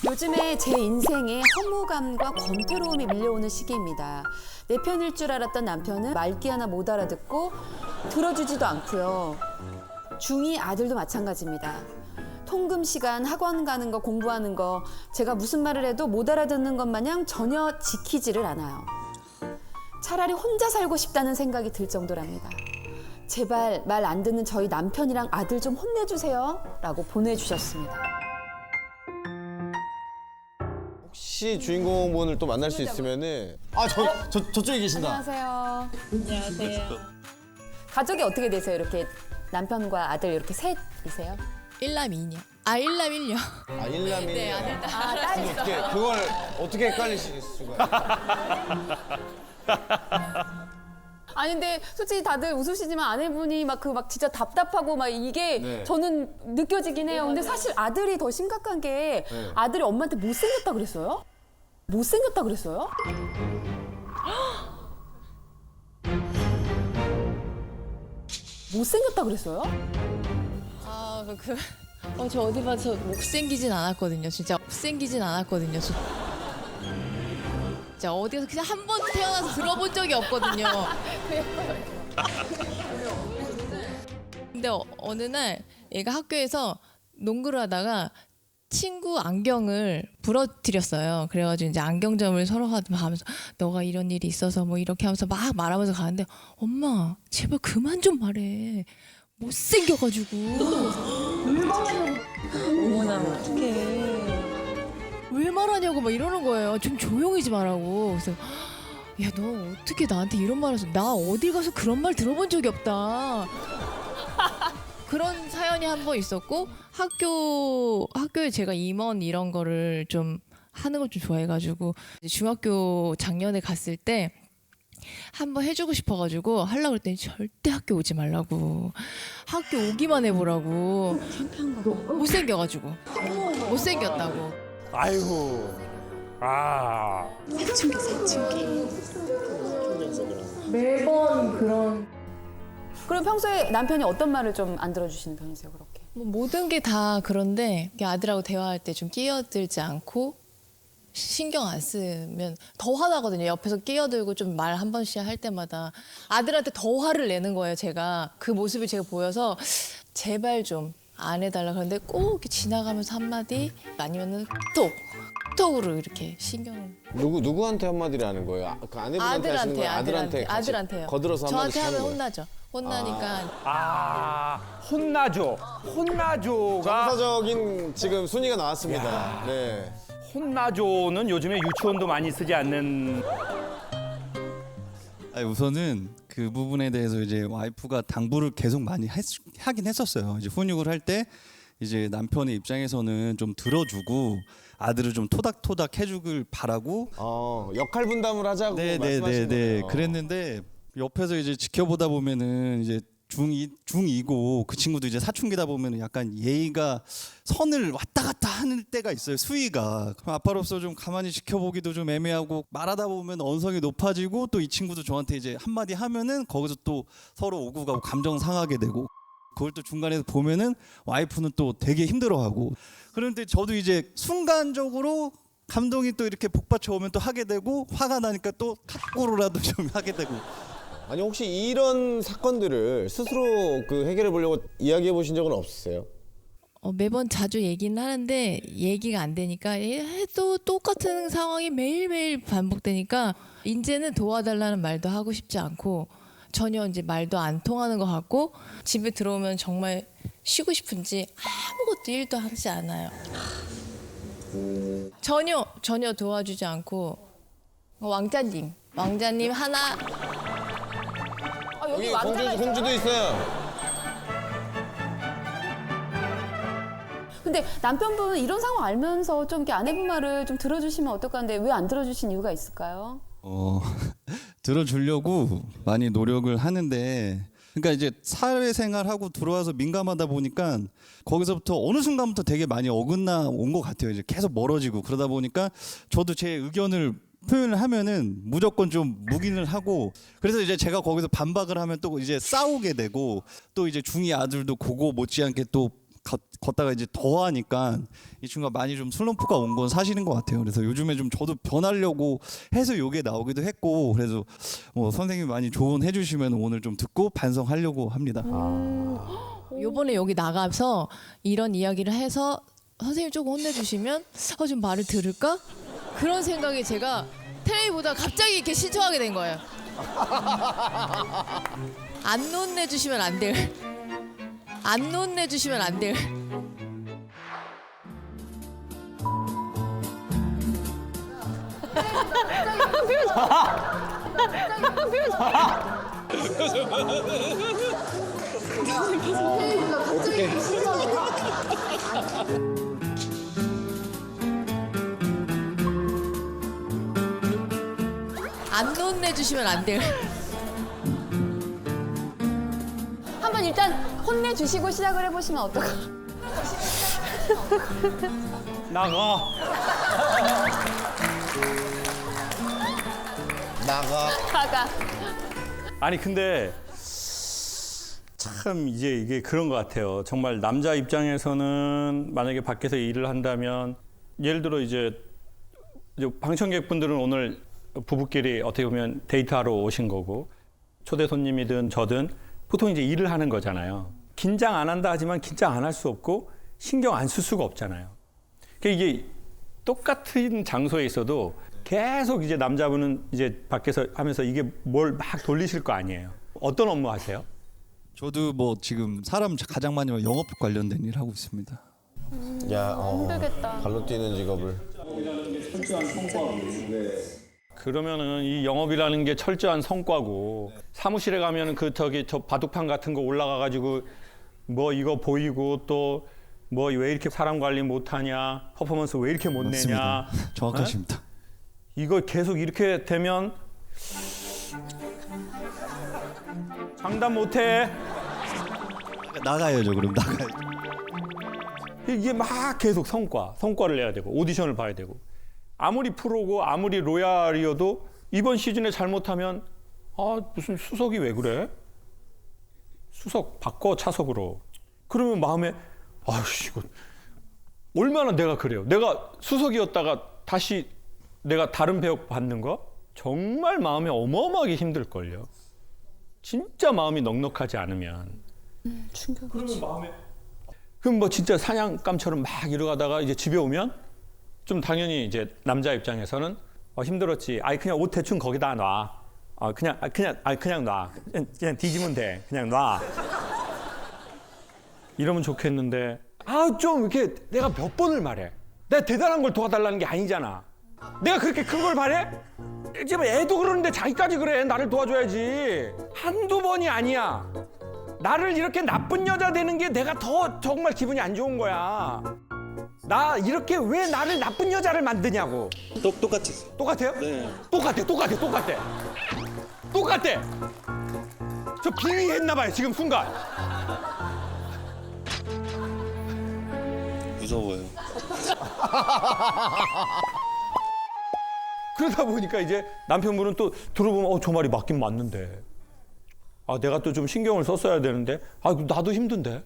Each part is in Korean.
요즘에 제 인생에 허무감과 권태로움이 밀려오는 시기입니다. 내 편일 줄 알았던 남편은 말귀 하나 못 알아듣고 들어주지도 않고요. 중2 아들도 마찬가지입니다. 통금 시간, 학원 가는 거, 공부하는 거 제가 무슨 말을 해도 못 알아듣는 것 마냥 전혀 지키지를 않아요. 차라리 혼자 살고 싶다는 생각이 들 정도랍니다. 제발 말 안 듣는 저희 남편이랑 아들 좀 혼내주세요 라고 보내주셨습니다. 혹시 주인공분을 또 만날 수 있으면은 저쪽에 계신다. 안녕하세요. 안녕하세요. 가족이 어떻게 되세요? 이렇게 남편과 아들 이렇게 셋이세요? 일남이녀. 일남일녀. 일남이. 네, 아들 딸. 딸 있어. 그걸 어떻게 헷갈리실 수가? 아니 근데 솔직히 다들 웃으시지만 아내분이 막 진짜 답답하고 막 이게 네. 저는 느껴지긴 해요. 근데 사실 아들이 더 심각한 게 네. 아들이 엄마한테 못생겼다 그랬어요? 못생겼다 그랬어요? 못생겼다 그랬어요? 저 어디 봐서 못생기진 않았거든요. 진짜 못생기진 않았거든요. 진짜 어디서 그냥 한 번 태어나서 들어본 적이 없거든요. 근데 어느 날 얘가 학교에서 농구를 하다가 친구 안경을 부러뜨렸어요. 그래가지고 이제 안경점을 서로 하면서 너가 이런 일이 있어서 뭐 이렇게 하면서 막 말하면서 가는데 엄마 제발 그만 좀 말해. 못생겨가지고. 어머나 어떡해. 왜 말하냐고 막 이러는 거예요. 좀 조용히 좀 하라고. 그래서 야 너 어떻게 나한테 이런 말 해서 나 어딜 가서 그런 말 들어본 적이 없다. 그런 사연이 한 번 있었고 학교에 제가 임원 이런 거를 좀 하는 걸 좀 좋아해가지고 중학교 작년에 갔을 때 한번 해주고 싶어가지고 하려고 그랬더니 절대 학교 오지 말라고 학교 오기만 해보라고 못생겨가지고 못생겼다고 아이고. 아. 매번 그런 그럼 평소에 남편이 어떤 말을 좀 안 들어주시는 편이세요, 그렇게? 뭐 모든 게 다 그런데 아들하고 대화할 때 좀 끼어들지 않고 신경 안 쓰면 더 화나거든요. 옆에서 끼어들고 좀 말 한 번씩 할 때마다 아들한테 더 화를 내는 거예요. 제가 그 모습이 제가 보여서 제발 좀 안 해달라 그러는데 꼭 이렇게 지나가면서 한마디 아니면은 톡으로 이렇게 신경을 누구한테 한마디를 하는 거예요? 그 아내분한테 하시는 거예요? 아들한테 같이 아들한테요. 거들어서 한마디씩 저한테 하는 하면 거예요? 혼나죠. 혼나니까 혼나죠. 혼나죠가 정서적인 지금 순위가 나왔습니다. 네. 혼나죠는 요즘에 유치원도 많이 쓰지 않는. 아니, 우선은 그 부분에 대해서 이제 와이프가 당부를 계속 많이 하긴 했었어요. 이제 훈육을 할 때 이제 남편의 입장에서는 좀 들어주고 아들을 좀 토닥토닥 해주길 바라고. 역할 분담을 하자고 말씀하신 네네네네. 거예요. 그랬는데 옆에서 이제 지켜보다 보면은 이제 중2고 그 친구도 이제 사춘기다 보면은 약간 예의가 선을 왔다 갔다 하는 때가 있어요. 수위가. 그럼 아빠로서 좀 가만히 지켜보기도 좀 애매하고 말하다 보면 언성이 높아지고 또 이 친구도 저한테 이제 한마디 하면은 거기서 또 서로 오고 가고 감정 상하게 되고 그걸 또 중간에서 보면은 와이프는 또 되게 힘들어하고 그런데 저도 이제 순간적으로 감동이 또 이렇게 복받쳐 오면 또 하게 되고 화가 나니까 또 탁구로라도 좀 하게 되고. 아니 혹시 이런 사건들을 스스로 그 해결해 보려고 이야기해 보신 적은 없으세요? 매번 자주 얘기는 하는데 얘기가 안 되니까 해도 똑같은 상황이 매일매일 반복되니까 이제는 도와달라는 말도 하고 싶지 않고 전혀 이제 말도 안 통하는 것 같고 집에 들어오면 정말 쉬고 싶은지 아무것도 일도 하지 않아요. 전혀 도와주지 않고 왕자님 하나 여기 공주도 있어요. 근데 남편분은 이런 상황 알면서 좀 이렇게 아내분 말을 좀 들어주시면 어떨까 하는데 왜 안 들어주신 이유가 있을까요? 들어주려고 많이 노력을 하는데 그러니까 이제 사회생활하고 들어와서 민감하다 보니까 거기서부터 어느 순간부터 되게 많이 어긋나 온 것 같아요. 이제 계속 멀어지고 그러다 보니까 저도 제 의견을 표현을 하면은 무조건 좀 묵인을 하고 그래서 이제 제가 거기서 반박을 하면 또 이제 싸우게 되고 또 이제 중2 아들도 그거 못지않게 또 걷다가 이제 더 하니까 이 친구가 많이 좀 슬럼프가 온 건 사실인 것 같아요. 그래서 요즘에 좀 저도 변하려고 해서 요게 나오기도 했고, 그래서 뭐 선생님이 많이 조언해 주시면 오늘 좀 듣고 반성하려고 합니다. 요번에 여기 나가서 이런 이야기를 해서 선생님 조금 혼내주시면 좀 말을 들을까? 그런 생각이 제가 텔레비 보다가 갑자기 이렇게 신청하게 된 거예요. 안 혼내주시면 안 될. 안 혼내주시면 안 될. 안 혼내주시면 안 될. 한번 일단 혼내주시고 시작을 해보시면 어떨까? 나가. 가가. 아니 근데 참 이게 그런 것 같아요. 정말 남자 입장에서는 만약에 밖에서 일을 한다면 예를 들어 이제 방청객분들은 오늘 부부끼리 어떻게 보면 데이트하러 오신 거고 초대 손님이든 저든 보통 이제 일을 하는 거잖아요. 긴장 안 한다 하지만 긴장 안 할 수 없고 신경 안 쓸 수가 없잖아요. 그러니까 이게 똑같은 장소에 있어도 계속 이제 남자분은 이제 밖에서 하면서 이게 뭘 막 돌리실 거 아니에요. 어떤 업무 하세요? 저도 뭐 지금 사람 가장 많이 영업 관련된 일 하고 있습니다. 야, 힘들겠다. 발로 뛰는 직업을. 그러면은 이 영업이라는 게 철저한 성과고 사무실에 가면은 저 바둑판 같은 거 올라가 가지고 뭐 이거 보이고 또 뭐 왜 이렇게 사람 관리 못하냐 퍼포먼스 왜 이렇게 못 내냐 맞습니다. 정확하십니다. 이거 계속 이렇게 되면 장담 못해. 나가야죠. 그럼 나가야죠. 이게 막 계속 성과를 내야 되고 오디션을 봐야 되고 아무리 프로고 아무리 로얄이어도 이번 시즌에 잘못하면 무슨 수석이 왜 그래? 수석 바꿔 차석으로. 그러면 마음에 아이씨 이거 얼마나 내가 그래요. 내가 수석이었다가 다시 내가 다른 배역 받는 거 정말 마음이 어마어마하게 힘들걸요. 진짜 마음이 넉넉하지 않으면. 충격이지. 그럼 뭐 진짜 사냥감처럼 막 이러다가 이제 집에 오면 좀 당연히 이제 남자 입장에서는 힘들었지. 그냥 옷 대충 거기다 놔. 그냥 놔. 그냥 뒤지면 돼. 그냥 놔. 이러면 좋겠는데 좀 이렇게 내가 몇 번을 말해. 내가 대단한 걸 도와달라는 게 아니잖아. 내가 그렇게 큰 걸 바래? 지금 애도 그러는데 자기까지 그래. 나를 도와줘야지. 한두 번이 아니야. 나를 이렇게 나쁜 여자 되는 게 내가 더 정말 기분이 안 좋은 거야. 나 이렇게 왜 나를 나쁜 여자를 만드냐고. 똑같았어요. 똑같아요? 네. 똑같아. 저 빙의했나 봐요 지금 순간. 무서워요. 그러다 보니까 이제 남편분은 또 들어보면 저 말이 맞긴 맞는데. 내가 또 좀 신경을 썼어야 되는데. 나도 힘든데.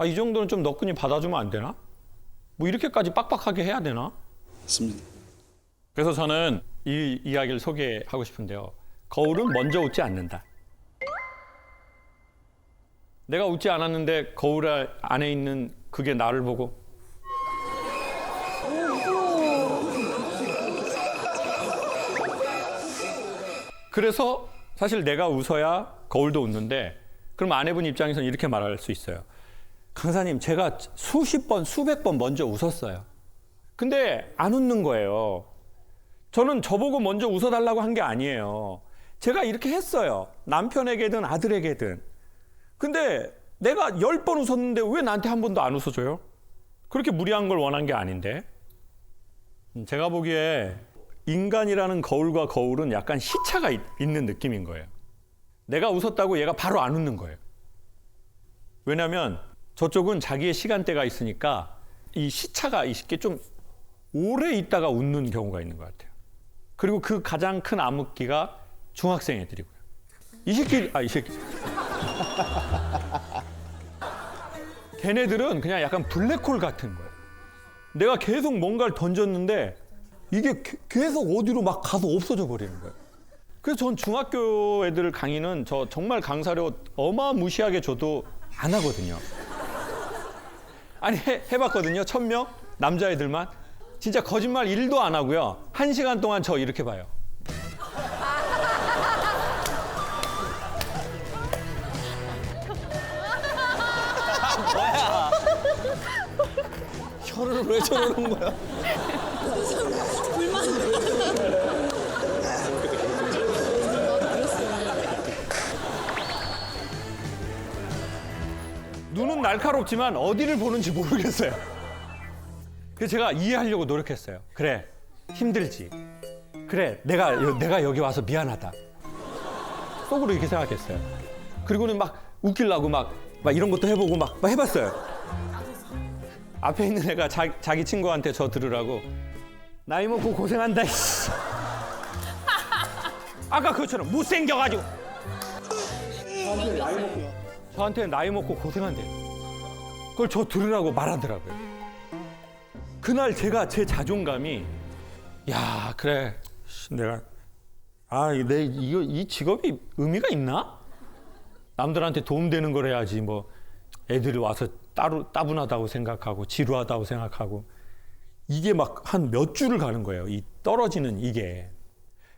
이 정도는 좀 너끈히 받아주면 안 되나? 뭐 이렇게까지 빡빡하게 해야 되나? 맞습니다. 그래서 저는 이 이야기를 소개하고 싶은데요. 거울은 먼저 웃지 않는다. 내가 웃지 않았는데 거울 안에 있는 그게 나를 보고 그래서 사실 내가 웃어야 거울도 웃는데 그럼 아내분 입장에서는 이렇게 말할 수 있어요. 강사님, 제가 수십 번, 수백 번 먼저 웃었어요. 근데 안 웃는 거예요. 저는 저보고 먼저 웃어달라고 한 게 아니에요. 제가 이렇게 했어요. 남편에게든 아들에게든. 근데 내가 10번 웃었는데 왜 나한테 한 번도 안 웃어줘요? 그렇게 무리한 걸 원한 게 아닌데. 제가 보기에 인간이라는 거울과 거울은 약간 시차가 있는 느낌인 거예요. 내가 웃었다고 얘가 바로 안 웃는 거예요. 왜냐하면 저쪽은 자기의 시간대가 있으니까 이 시차가 있게 좀 오래 있다가 웃는 경우가 있는 것 같아요. 그리고 그 가장 큰 암흑기가 중학생 애들이고요. 이 새끼 걔네들은 그냥 약간 블랙홀 같은 거예요. 내가 계속 뭔가를 던졌는데 이게 계속 어디로 막 가서 없어져 버리는 거예요. 그래서 전 중학교 애들 강의는 저 정말 강사료 어마무시하게 줘도 안 하거든요. 아니 해봤거든요. 1000명 남자애들만 진짜 거짓말 1도 안 하고요. 1시간 동안 저 이렇게 봐요. 혀를 왜 저러는 거야? 눈은 날카롭지만 어디를 보는지 모르겠어요. 그래서 제가 이해하려고 노력했어요. 그래, 힘들지. 그래, 내가 여기 와서 미안하다. 속으로 이렇게 생각했어요. 그리고는 막 웃기려고 막 이런 것도 해보고 막 해봤어요. 앞에 있는 애가 자기 친구한테 저 들으라고 나이 먹고 고생한다. 이씨. 아까 그것처럼 못생겨가지고. 저한테 나이 먹고 고생한대요. 그걸 저 들으라고 말하더라고요. 그날 제 자존감이 야 그래 내가 이 직업이 의미가 있나? 남들한테 도움되는 걸 해야지 뭐 애들이 와서 따분하다고 생각하고 지루하다고 생각하고 이게 막 한 몇 주를 가는 거예요. 이 떨어지는 이게.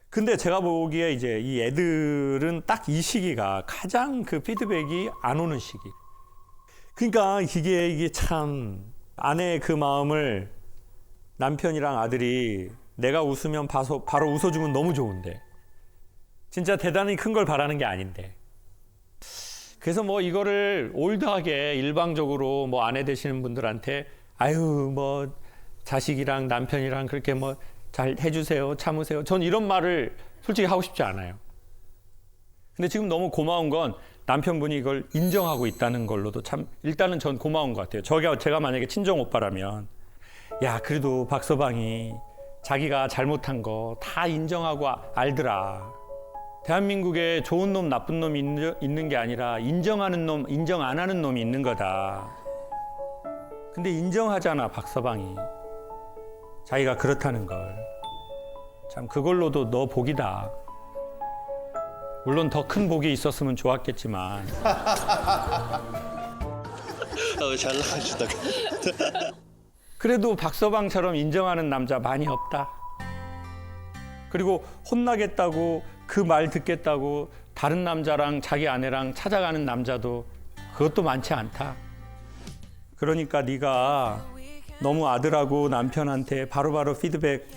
근데 제가 보기에 이제 이 애들은 딱 이 시기가 가장 그 피드백이 안 오는 시기. 그러니까 이게 참 아내의 그 마음을 남편이랑 아들이 내가 웃으면 바로 웃어주면 너무 좋은데 진짜 대단히 큰 걸 바라는 게 아닌데. 그래서 뭐 이거를 올드하게 일방적으로 뭐 아내 되시는 분들한테 아유 뭐 자식이랑 남편이랑 그렇게 뭐 잘 해주세요, 참으세요. 전 이런 말을 솔직히 하고 싶지 않아요. 근데 지금 너무 고마운 건 남편분이 이걸 인정하고 있다는 걸로도 참 일단은 전 고마운 것 같아요. 제가 만약에 친정 오빠라면 야 그래도 박서방이 자기가 잘못한 거 다 인정하고 알더라. 대한민국에 좋은 놈 나쁜 놈이 있는 게 아니라 인정하는 놈 인정 안 하는 놈이 있는 거다. 근데 인정하잖아 박서방이. 자기가 그렇다는 걸. 참 그걸로도 너 복이다. 물론 더 큰 복이 있었으면 좋았겠지만. 잘 나가시다. 그래도 박서방처럼 인정하는 남자 많이 없다. 그리고 혼나겠다고 그 말 듣겠다고 다른 남자랑 자기 아내랑 찾아가는 남자도 그것도 많지 않다. 그러니까 네가 너무 아들하고 남편한테 바로바로 피드백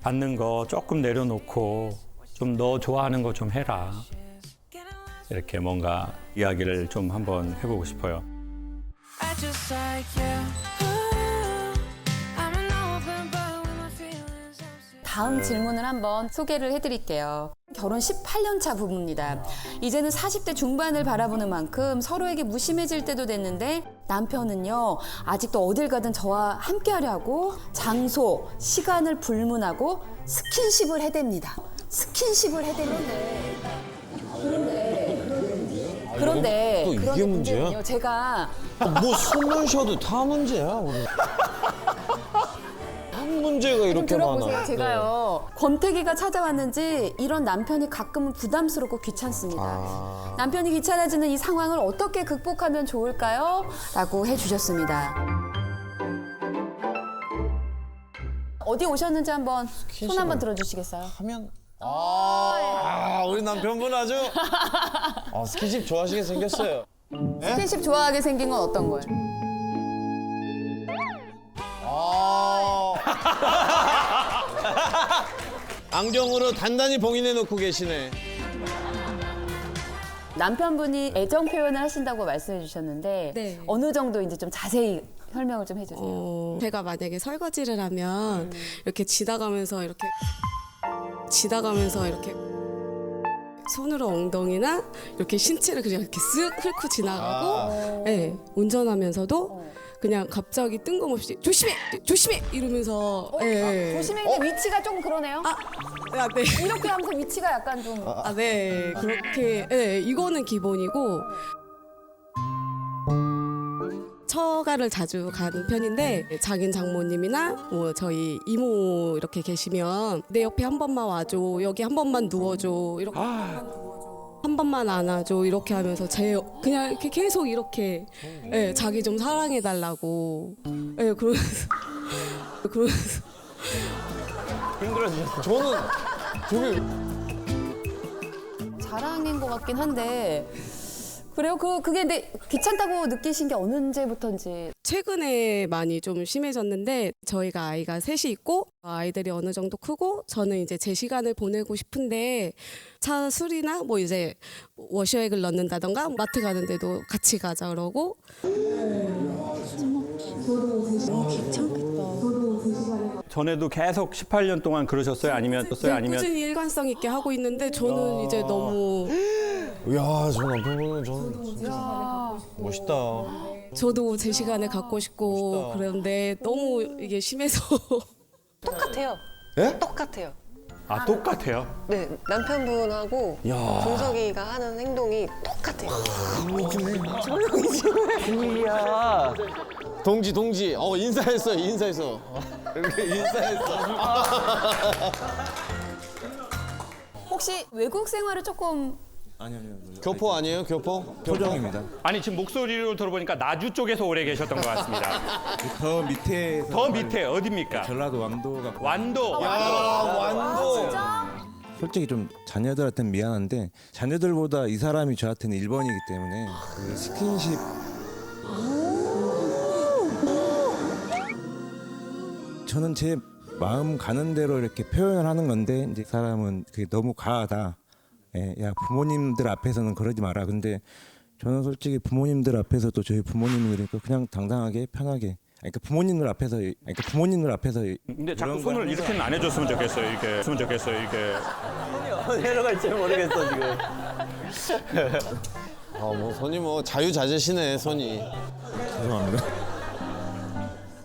받는 거 조금 내려놓고 좀 너 좋아하는 거 좀 해라. 이렇게 뭔가 이야기를 좀 한번 해보고 싶어요. I just like you. I'm an open book with my feelings. 다음 질문을 한번 소개를 해드릴게요. 결혼 18년 차 부부입니다. 이제는 40대 중반을 바라보는 만큼 서로에게 무심해질 때도 됐는데 남편은요 아직도 어딜 가든 저와 함께하려고 장소, 시간을 불문하고 스킨십을 해댑니다. 스킨십을 해대는데 그런데 또 이게 그런데 문제야? 문제는요, 제가 뭐 숨을 쉬어도 다 문제야 오늘. 한 문제가 좀 이렇게 들어보세요. 많아. 제가요 권태기가 찾아왔는지 이런 남편이 가끔은 부담스럽고 귀찮습니다. 아. 남편이 귀찮아지는 이 상황을 어떻게 극복하면 좋을까요? 라고 해주셨습니다. 어디 오셨는지 한번 손 한번 들어주시겠어요? 하면 우리 남편분 아주 스킨십 좋아하시게 생겼어요. 스킨십 좋아하게 생긴 건 어떤 거예요? 안경으로 단단히 봉인해 놓고 계시네. 남편분이 애정 표현을 하신다고 말씀해 주셨는데 네. 어느 정도 이제 좀 자세히 설명을 좀 해주세요. 제가 만약에 설거지를 하면 이렇게 지나가면서 이렇게 손으로 엉덩이나 이렇게 신체를 그냥 이렇게 쓱 훑고 지나가고 네, 운전하면서도 그냥 갑자기 뜬금없이 조심해 이러면서 예. 조심했는데 위치가 조금 그러네요. 네. 이렇게 하면서 위치가 약간 좀 네. 그렇게 이거는 기본이고 처가를 자주 가는 편인데 장인 장모님이나 뭐 저희 이모 이렇게 계시면 내 옆에 한 번만 와줘, 여기 한 번만 누워줘, 이렇게 한 번만 안아줘 이렇게 하면서 그냥 이렇게 계속 이렇게 예, 자기 좀 사랑해 달라고 예, 그러면서 저는 되게 자랑인 것 같긴 한데 그래요? 그게 근데 귀찮다고 느끼신 게 어느 언제부터인지. 최근에 많이 좀 심해졌는데 저희가 아이가 셋이 있고 아이들이 어느 정도 크고 저는 이제 제 시간을 보내고 싶은데 차 수리나 뭐 이제 워셔액을 넣는다던가 마트 가는데도 같이 가자 그러고 전에도 계속 18년 동안 그러셨어요? 아니면 꾸준히 일관성 있게 하고 있는데 저는 이제 너무 이야, 저 남편분은 저는 진짜 멋있다. 저도 제 시간을 갖고 싶고 멋있다. 그런데 너무 이게 심해서 똑같아요. 예? 똑같아요. 아 똑같아요. 네, 남편분하고 야. 준석이가 하는 행동이 똑같아요. 동지. 인사했어. 이렇게 인사했어. 혹시 외국 생활을 조금 교포 아니에요? 교포? 토종입니다. 아니 지금 목소리로 들어보니까 나주 쪽에서 오래 계셨던 것 같습니다. 더 밑에 더 밑에 어디입니까? 전라도 왕도가 완도. 완도. 솔직히 좀 자녀들한테는 미안한데 자녀들보다 이 사람이 저한테는 1번이기 때문에 그 스킨십 저는 제 마음 가는 대로 이렇게 표현을 하는 건데 이제 사람은 그게 너무 과하다. 예, 야 부모님들 앞에서는 그러지 마라. 근데 저는 솔직히 부모님들 앞에서도 저희 부모님들이니까 그냥 당당하게 편하게. 그러니까 부모님들 앞에서 근데 자꾸 그런 손을 걸 이렇게는 안 해줬으면 좋겠어요. 이게. 내려갈지 모르겠어 지금. 손이 자유자재시네 손이. 죄송합니다.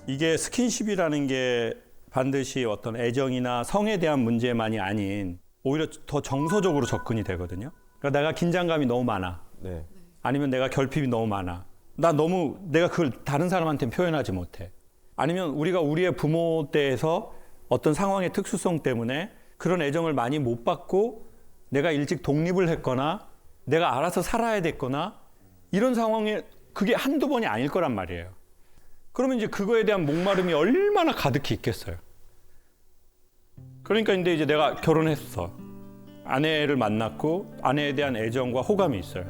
이게 스킨십이라는 게 반드시 어떤 애정이나 성에 대한 문제만이 아닌 오히려 더 정서적으로 접근이 되거든요. 그러니까 내가 긴장감이 너무 많아. 네. 아니면 내가 결핍이 너무 많아. 내가 그걸 다른 사람한테는 표현하지 못해. 아니면 우리가 우리의 부모 때에서 어떤 상황의 특수성 때문에 그런 애정을 많이 못 받고 내가 일찍 독립을 했거나 내가 알아서 살아야 됐거나 이런 상황에 그게 한두 번이 아닐 거란 말이에요. 그러면 이제 그거에 대한 목마름이 얼마나 가득히 있겠어요. 그러니까 이제 내가 결혼했어. 아내를 만났고 아내에 대한 애정과 호감이 있어요.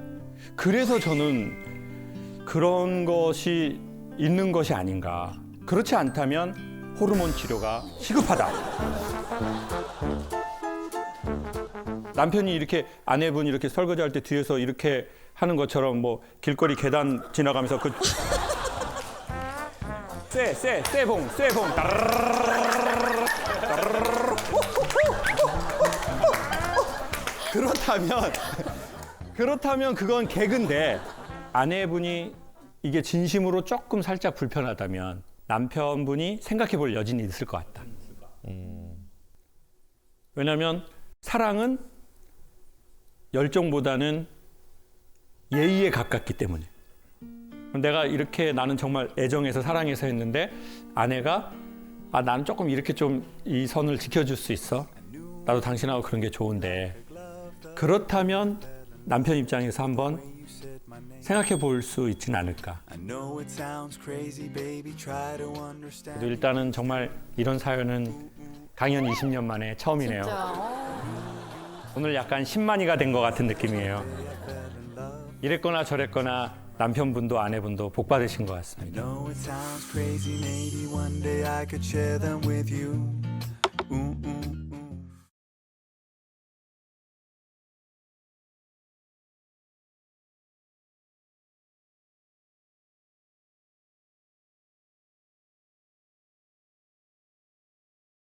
그래서 저는 그런 것이 있는 것이 아닌가. 그렇지 않다면 호르몬 치료가 시급하다. 남편이 이렇게 아내분이 이렇게 설거지할 때 뒤에서 이렇게 하는 것처럼 뭐 길거리 계단 지나가면서 그 쇠봉 그렇다면 그건 개그인데 아내분이 이게 진심으로 조금 살짝 불편하다면 남편분이 생각해 볼 여지는 있을 것 같다. 왜냐하면 사랑은 열정보다는 예의에 가깝기 때문에. 내가 이렇게 나는 정말 애정해서 사랑해서 했는데 아내가 나는 조금 이렇게 좀 이 선을 지켜줄 수 있어? 나도 당신하고 그런 게 좋은데. 그렇다면 남편 입장에서 한번 생각해 볼 수 있지는 않을까. 그래도 일단은 정말 이런 사연은 강연 20년 만에 처음이네요. 오늘 약간 10만이가 된 것 같은 느낌이에요. 이랬거나 저랬거나 남편분도 아내분도 복 받으신 것 같습니다. I know it sounds crazy, maybe one day I could share them with you.